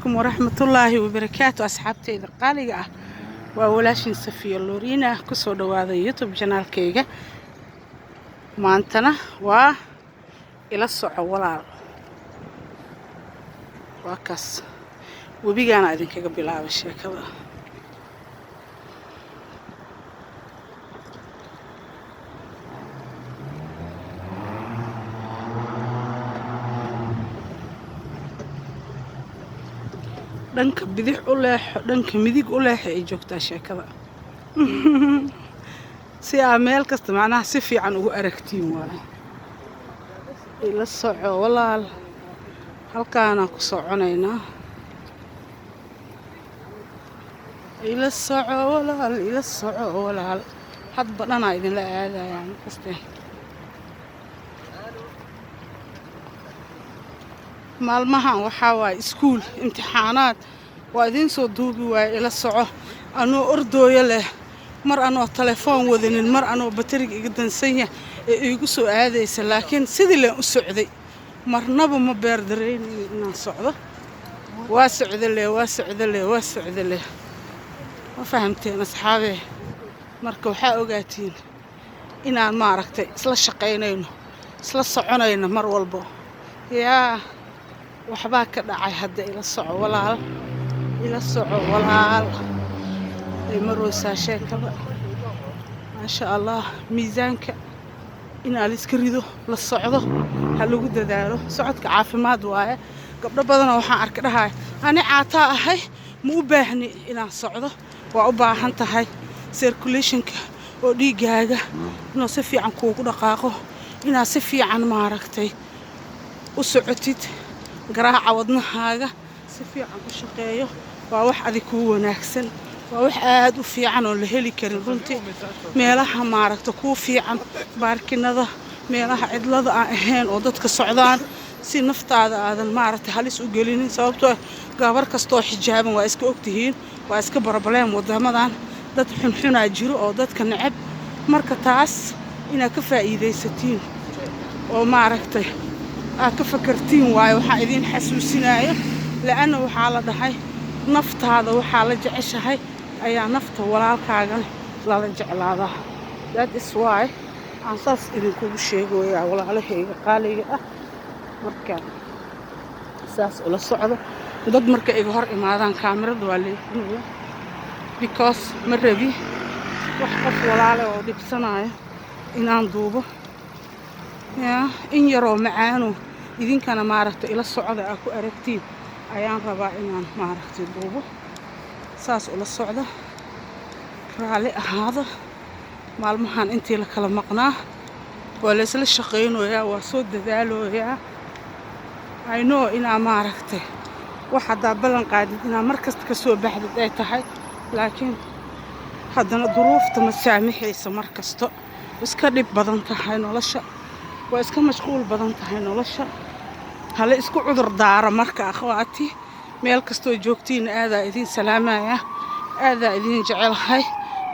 عليكم ورحمة الله وبركاته أصحابتي قالقة وولاشين صفية لورينا كسو دواada يوتيوب janaalkayga maantana waa ila soco walaal waa kaas webigaana idinkaga bilaabo sheekada dhanka bidix u leexo dhanka midig u leexo ay joogtaa sheekada si aa meel kasta macnaha si fiican ugu aragtiin waay ila soco walaal halkaana ku soconaynaa ila soco walaal hadba dhanaa idinla aadayaan kasteen maalmahan waxaa waaye iskuul imtixaanaad waa idiin soo duubi waaye ila soco anoo ordooyo leh mar anoo telefoon wadanin mar anoo batariga iga dansanya ee iigu soo aadaysa laakiin sidii leen u socday marnaba ma beer dareynaynin inaan socdo waa socdale ma fahamteen asxaabee marka waxaa ogaatiin inaan maaragtay isla shaqaynayno isla soconayno mar walbo yaa waxbaa ka dhacay hadda ila soco walaal ay maroosaa sheekada maasha allah miisaanka inaa la iska rido la socdo ha lagu dadaalo socodka caafimaad waaye gabdho badanoo waxaan arka dhahay ani caataa ahay ma u baahni inaan socdo waa u baahan tahay circulationka oo dhiigaaga inuu si fiican kuugu dhaqaaqo inaad si fiican maaragtay u socotid garaaca wadnahaaga si fiican u shaqeeyo waa wax adig kuu wanaagsan waa wax aad u fiican oo la heli karin runtii meelaha maaragta kuu fiican baarkinada meelaha cidlada aan ahayn oo dadka socdaan si naftaada aadan maaragta halis u gelinin sababtoo gabar kastoo xijaaban waa iska ogtihiin waa iska barbaleem wadamadan dad xunxunaa jiro oo dadka necab marka taas inaad ka faa'iidaysatiin oo maaragtay aad ka fakartiin waayo waxaa idiin xasuusinaya la'anna waxaa la dhahay naftaada waxaa la jeceshahay ayaa nafta walaalkaagana lala jeclaadaa that is why aan saas idinkugu sheegayaa walaalahayga qaaliga ah marka saas ula socdo dad marka iga hor imaadaan kaamirada waa leefinaya because ma rabi wax qof walaale oo dhibsanaayo inaan duubo in yaroo macaano idinkana maaragtay ila socda aa ku aragtiin ayaan rabaa inaan maaragtay duubo saas ula socda raali ahaada maalmahan intii la kala maqnaa waa laysla shaqaynayaa waa soo dadaalooyaa I know inaa maaragtay wax haddaa ballan qaadid inaa mar kasta ka soo baxdid ay tahay laakiin haddana duruufta ma saamixaysa mar kasto iska dhib badan tahay nolosha waa iska mashquul badan tahay nolosha hala isku cudur daaro marka akhwaati meel kastoo joogtiin aadaa idiin salaamaya aadaa idiin jecelahay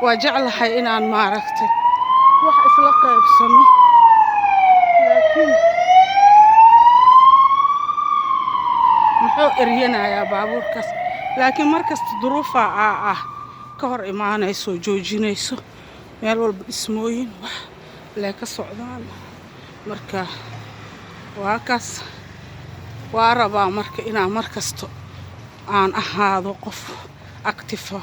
waa jeclahay inaan maaragtay wax isla qaybsano laakiin muxuu eryanayaa baabuurkaas laakiin markasta duruufaa ah ka hor imaanayso joojinayso meel walba dhismooyin wax lee ka socdaan marka waa kaas waa rabaa marka inaan mar kasto aan ahaado qof active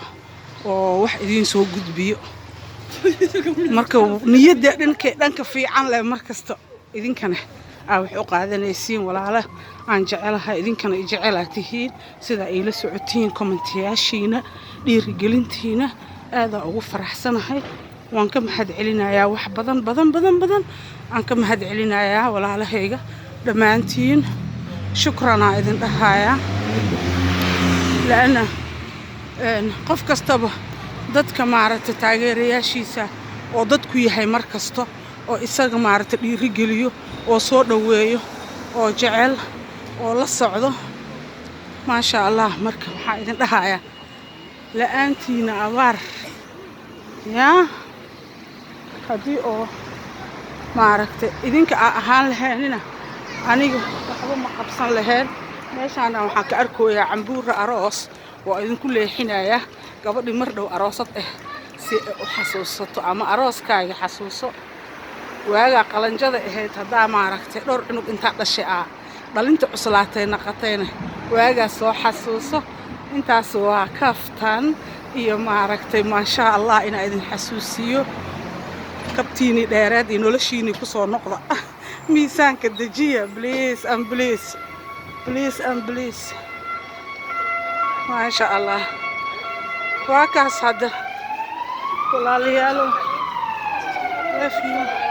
oo wax idiin soo gudbiyo marka niyadda dhanka fiican leh mar kasta idinkana aa wax u qaadanaysiin walaala aan jecelahay idinkana i jecelaa tihiin sida ay la socotiin kommentiyaashiina dhiirigelintiina aadaa ugu faraxsanahay waan ka mahad celinayaa wax badan aan ka mahad celinayaa walaalahayga dhammaantiin shukranaa idin dhahayaa la'anna qof kastaba dadka maaragtay taageerayaashiisa oo dadku yahay mar kasta oo isaga maaragtay dhiirigeliyo oo soo dhoweeyo oo jecel oo la socdo maasha allah marka waxaa idin dhahayaa la'aantiina abaar yaa haddii oo maaragtay idinka aa ahaan lahaynina aniga waxba ma qabsan lahayn meeshaana waxaan ka arkayaa cambuura aroos oo idinku leexinaya gabadhii mar dhow aroosad ah si ay u xasuusato ama arooskaaga xasuuso waagaa qalanjada ahayd haddaa maaragtay dhowr cunug intaa dhashay dhalinta cuslaatay naqatayna waagaa soo xasuuso intaas waa kaftan iyo maaragtay maasha allah inaa idin xasuusiyo kabtiinii dheereed iyo noloshiinii ku soo noqda miisaanka dejiya please and please please and please maasha allah waa kaas hadda walaalayaalo love you